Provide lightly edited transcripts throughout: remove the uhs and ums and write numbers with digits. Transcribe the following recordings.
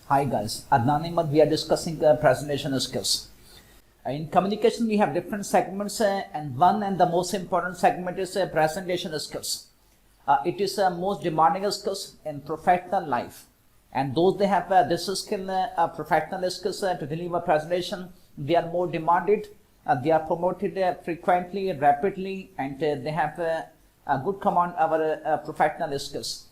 Hi guys, Adnan Ahmed. We are discussing presentation skills. In communication, we have different segments, and one and the most important segment is presentation skills. It is most demanding skills in professional life, and those they have this skill, professional skills to deliver presentation, they are more demanded. They are promoted frequently, rapidly, and they have a good command over professional skills.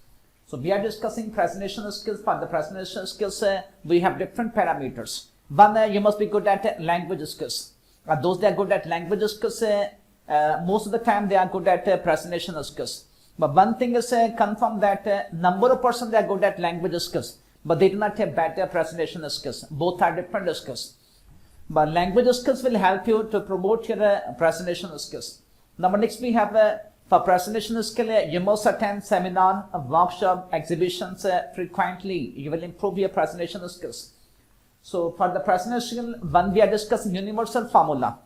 So we are discussing presentation skills. For the presentation skills, we have different parameters. One, you must be good at language skills. Those that are good at language skills, most of the time they are good at presentation skills. But one thing is confirm that number of persons they are good at language skills, but they do not have better presentation skills. Both are different skills. But language skills will help you to promote your presentation skills. Number next, we have for presentation skill, you must attend seminar, workshop, exhibitions frequently. You will improve your presentation skills. So for the presentation, one we are discussing universal formula.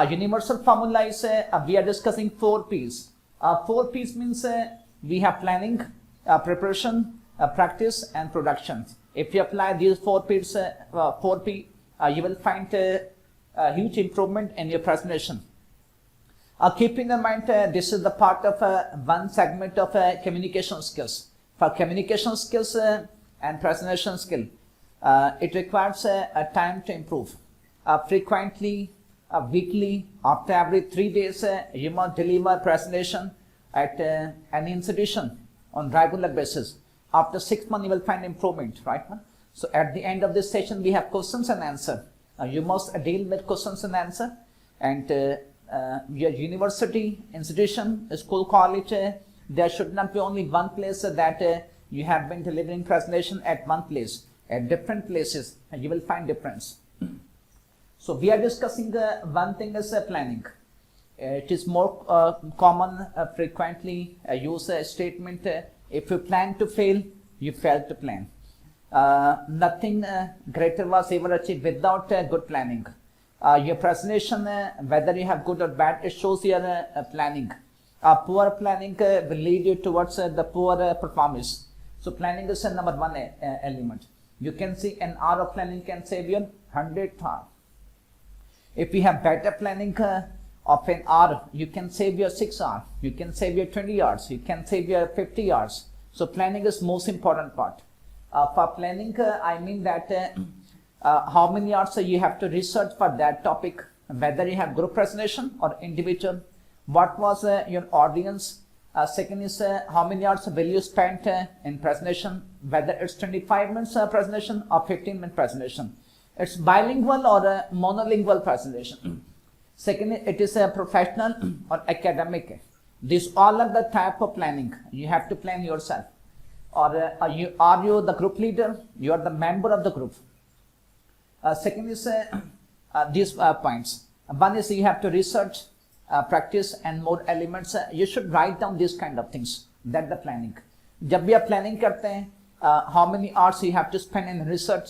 Universal formula is we are discussing 4 P's. 4 P's means we have planning, preparation, practice, and production. If you apply these 4 P's, 4P, you will find a huge improvement in your presentation. Keeping in mind, this is the part of one segment of communication skills. For communication skills and presentation skill, it requires a time to improve. Frequently, weekly, after every 3 days, you must deliver presentation at an institution on regular basis. After 6 months, you will find improvement, right? So at the end of this session, we have questions and answer. You must deal with questions and answer, and your university, institution, school, college, there should not be only one place that you have been delivering presentation at one place. At different places, you will find difference. So we are discussing one thing is planning. It is more common, frequently use a statement, if you plan to fail, you fail to plan. Nothing greater was ever achieved without good planning. Your presentation, whether you have good or bad, it shows your planning. Poor planning will lead you towards the poor performance. So planning is number one element. You can see an hour of planning can save you 100 hours. If you have better planning of an hour, you can save your 6 hours. You can save your 20 hours. You can save your 50 hours. So planning is most important part. For planning, I mean that how many hours you have to research for that topic, whether you have group presentation or individual, what was your audience. Second is how many hours will you spend in presentation, whether it's 25 minutes presentation or 15-minute presentation. It's bilingual or a monolingual presentation. Second, it is a professional or academic. These all are the type of planning. You have to plan yourself. Or are you the group leader? You are the member of the group. Second is these points. One is you have to research, practice, and more elements. You should write down these kind of things. That's the planning. जब भी आप planning करते हैं, how many hours you have to spend in research,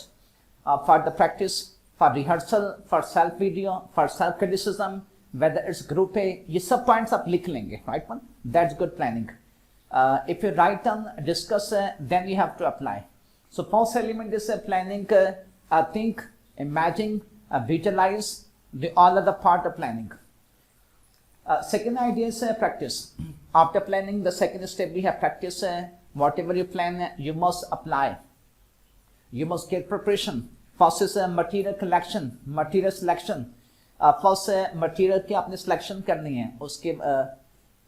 for the practice, for rehearsal, for self video, for self criticism, whether it's group A, ये सब points आप लिख लेंगे, right one? That's good planning. If you write down, discuss, then you have to apply. So first element is planning. Think, imagine, visualize. They all are the part of planning. Second idea is practice. After planning, the second step we have practice. Whatever you plan, you must apply. You must get preparation. First is material collection, material selection. First material की आपने selection करनी है. उसके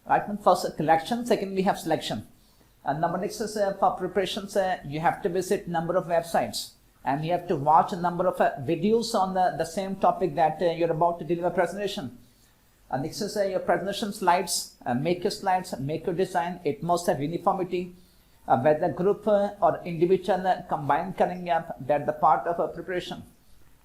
right, first collection, second we have selection. Number next is for preparations. You have to visit number of websites. And you have to watch a number of videos on the same topic that you're about to deliver presentation. Next is your presentation slides. Make your slides, make your design. It must have uniformity. Whether group or individual combine करेंगे आप, that's the part of preparation.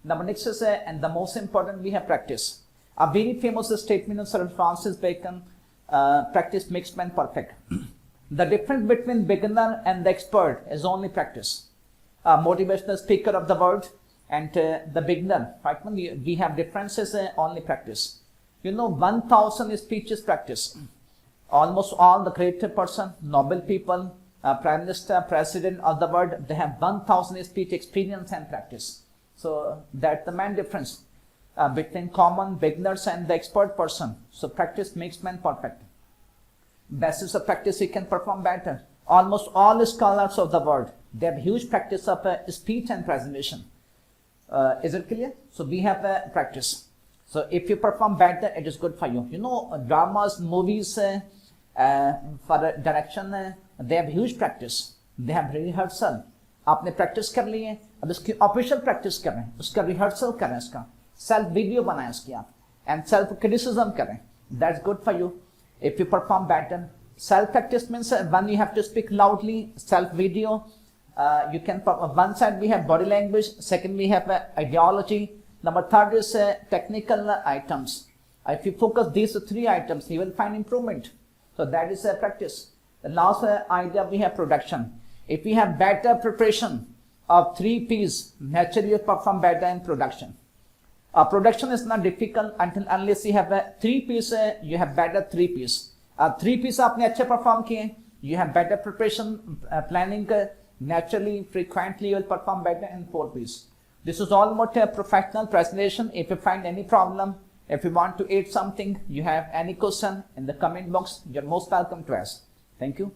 Number next is and the most important, we have practice. A very famous statement of Sir Francis Bacon, practice makes man perfect. The difference between beginner and the expert is only practice. Motivational speaker of the world and the beginner, right? We have differences, only practice. 1,000 speeches practice. Almost all the great person, noble people, Prime Minister, President of the world, they have 1000 speech experience and practice. So that's the main difference between common beginners and the expert person. So practice makes man perfect. Basis of practice, he can perform better. Almost all scholars of the world, they have huge practice of speech and presentation. Is it clear? So we have a practice. So if you perform better, it is good for you. You know, dramas, movies, for direction, they have huge practice. They have rehearsal. आपने practice कर ली है, अब इसकी official practice कर रहे हैं, उसका rehearsal कर रहे हैं, इसका self video बनाए इसकी आप, and self criticism कर रहे हैं. That's good for you. If you perform better, self practice means when you have to speak loudly, self video. You can, one side we have body language, second we have ideology, number third is technical items. If you focus these three items, you will find improvement. So that is practice. The last idea we have production. If we have better preparation of 3 P's, naturally you perform better in production. Production is not difficult unless you have 3 P's, you have better 3 P's. 3 P's आपने अच्छे perform किए, you have better preparation, planning, naturally, frequently you will perform better in 4 P's. This is almost a professional presentation. If you find any problem, if you want to add something, you have any question in the comment box, you're most welcome to ask. Thank you.